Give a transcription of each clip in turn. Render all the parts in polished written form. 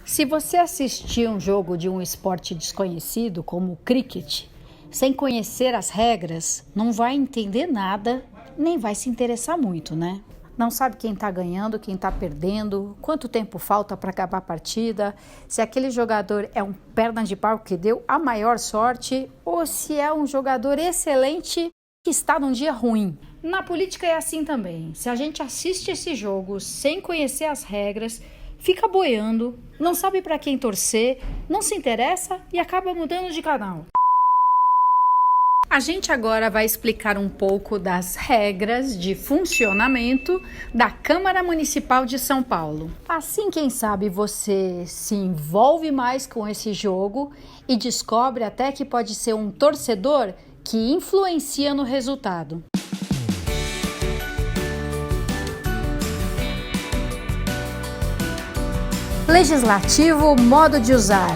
Se você assistir um jogo de um esporte desconhecido, como o cricket, sem conhecer as regras, não vai entender nada, nem vai se interessar muito, né? Não sabe quem está ganhando, quem está perdendo, quanto tempo falta para acabar a partida, se aquele jogador é um perna de pau que deu a maior sorte ou se é um jogador excelente que está num dia ruim. Na política é assim também. Se a gente assiste esse jogo sem conhecer as regras, fica boiando, não sabe para quem torcer, não se interessa e acaba mudando de canal. A gente agora vai explicar um pouco das regras de funcionamento da Câmara Municipal de São Paulo. Assim, quem sabe você se envolve mais com esse jogo e descobre até que pode ser um torcedor que influencia no resultado. Legislativo, modo de usar.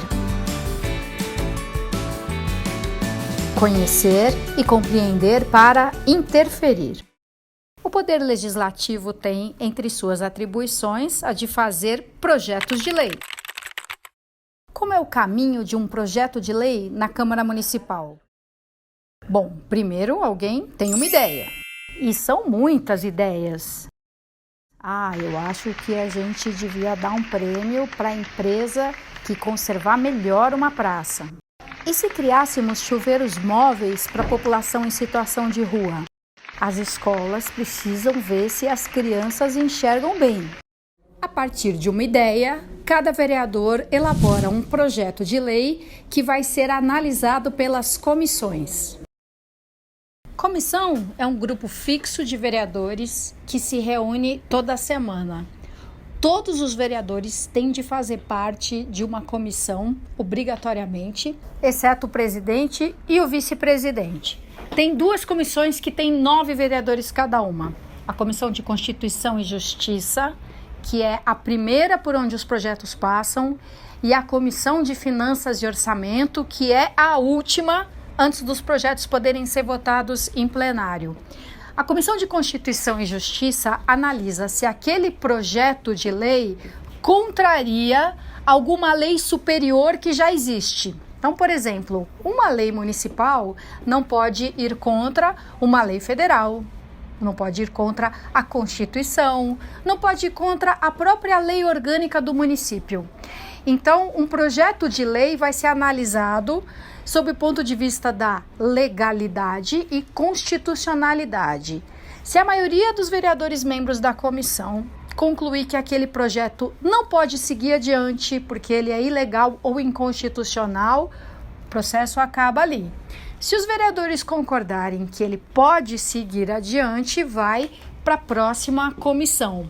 Conhecer e compreender para interferir. O Poder Legislativo tem entre suas atribuições a de fazer projetos de lei. Como é o caminho de um projeto de lei na Câmara Municipal? Bom, primeiro alguém tem uma ideia. E são muitas ideias. Eu acho que a gente devia dar um prêmio para a empresa que conservar melhor uma praça. E se criássemos chuveiros móveis para a população em situação de rua? As escolas precisam ver se as crianças enxergam bem. A partir de uma ideia, cada vereador elabora um projeto de lei que vai ser analisado pelas comissões. Comissão é um grupo fixo de vereadores que se reúne toda semana. Todos os vereadores têm de fazer parte de uma comissão, obrigatoriamente, exceto o presidente e o vice-presidente. Tem duas comissões que têm 9 vereadores cada uma. A Comissão de Constituição e Justiça, que é a primeira por onde os projetos passam, e a Comissão de Finanças e Orçamento, que é a última antes dos projetos poderem ser votados em plenário. A Comissão de Constituição e Justiça analisa se aquele projeto de lei contraria alguma lei superior que já existe. Então, por exemplo, uma lei municipal não pode ir contra uma lei federal, não pode ir contra a Constituição, não pode ir contra a própria lei orgânica do município. Então, um projeto de lei vai ser analisado sob o ponto de vista da legalidade e constitucionalidade. Se a maioria dos vereadores membros da comissão concluir que aquele projeto não pode seguir adiante porque ele é ilegal ou inconstitucional, o processo acaba ali. Se os vereadores concordarem que ele pode seguir adiante, vai para a próxima comissão.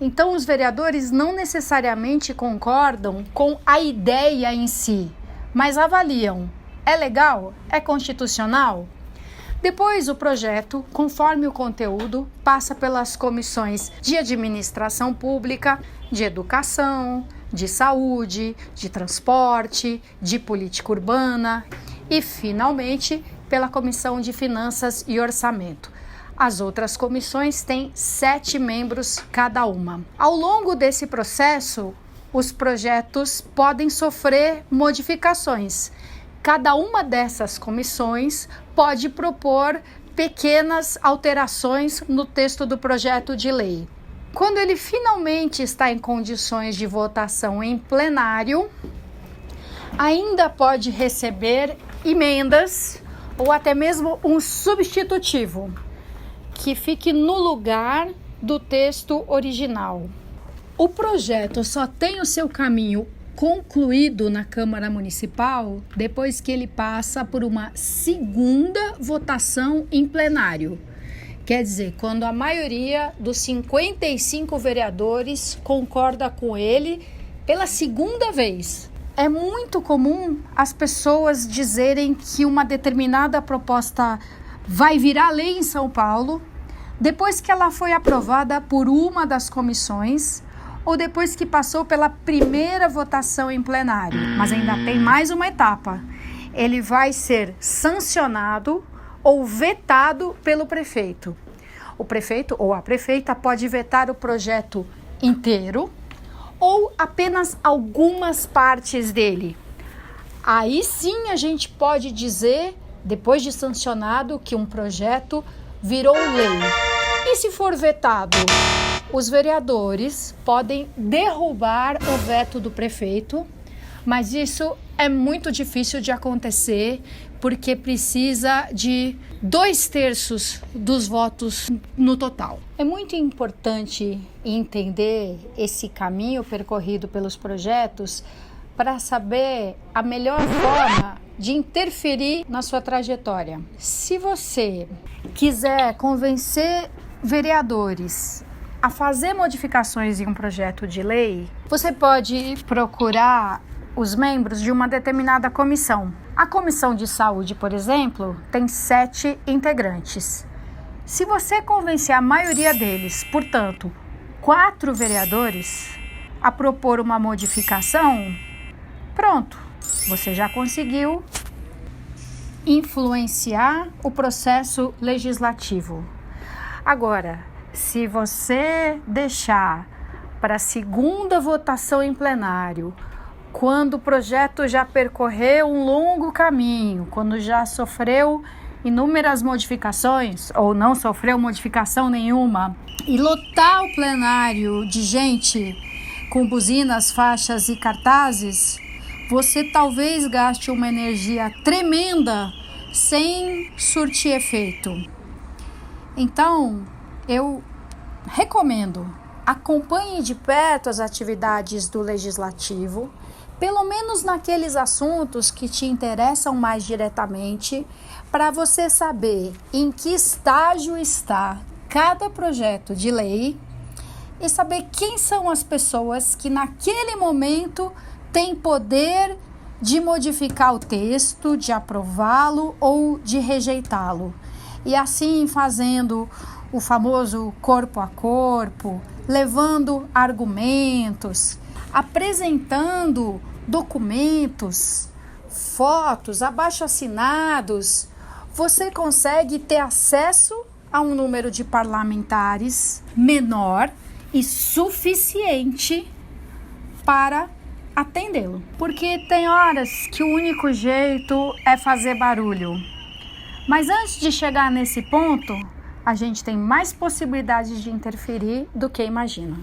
Então, os vereadores não necessariamente concordam com a ideia em si, mas avaliam: é legal? É constitucional? Depois, o projeto, conforme o conteúdo, passa pelas comissões de administração pública, de educação, de saúde, de transporte, de política urbana e, finalmente, pela Comissão de Finanças e Orçamento. As outras comissões têm 7 membros cada uma. Ao longo desse processo, os projetos podem sofrer modificações. Cada uma dessas comissões pode propor pequenas alterações no texto do projeto de lei. Quando ele finalmente está em condições de votação em plenário, ainda pode receber emendas ou até mesmo um substitutivo que fique no lugar do texto original. O projeto só tem o seu caminho concluído na Câmara Municipal depois que ele passa por uma segunda votação em plenário. Quer dizer, quando a maioria dos 55 vereadores concorda com ele pela segunda vez. É muito comum as pessoas dizerem que uma determinada proposta vai virar lei em São Paulo depois que ela foi aprovada por uma das comissões ou depois que passou pela primeira votação em plenário. Mas ainda tem mais uma etapa. Ele vai ser sancionado ou vetado pelo prefeito. O prefeito ou a prefeita pode vetar o projeto inteiro ou apenas algumas partes dele. Aí sim a gente pode dizer, depois de sancionado, que um projeto virou lei. E se for vetado? Os vereadores podem derrubar o veto do prefeito, mas isso é muito difícil de acontecer porque precisa de 2/3 dos votos no total. É muito importante entender esse caminho percorrido pelos projetos para saber a melhor forma de interferir na sua trajetória. Se você quiser convencer vereadores a fazer modificações em um projeto de lei, você pode procurar os membros de uma determinada comissão. A comissão de saúde, por exemplo, tem 7 integrantes. Se você convencer a maioria deles, portanto, 4 vereadores, a propor uma modificação, pronto, você já conseguiu influenciar o processo legislativo. Agora, se você deixar para a segunda votação em plenário, quando o projeto já percorreu um longo caminho, quando já sofreu inúmeras modificações ou não sofreu modificação nenhuma, e lotar o plenário de gente com buzinas, faixas e cartazes, você talvez gaste uma energia tremenda sem surtir efeito. Então, eu recomendo, acompanhe de perto as atividades do Legislativo, pelo menos naqueles assuntos que te interessam mais diretamente, para você saber em que estágio está cada projeto de lei e saber quem são as pessoas que naquele momento têm poder de modificar o texto, de aprová-lo ou de rejeitá-lo. E assim fazendo o famoso corpo a corpo, levando argumentos, apresentando documentos, fotos, abaixo-assinados, você consegue ter acesso a um número de parlamentares menor e suficiente para atendê-lo. Porque tem horas que o único jeito é fazer barulho. Mas antes de chegar nesse ponto, a gente tem mais possibilidades de interferir do que imagina.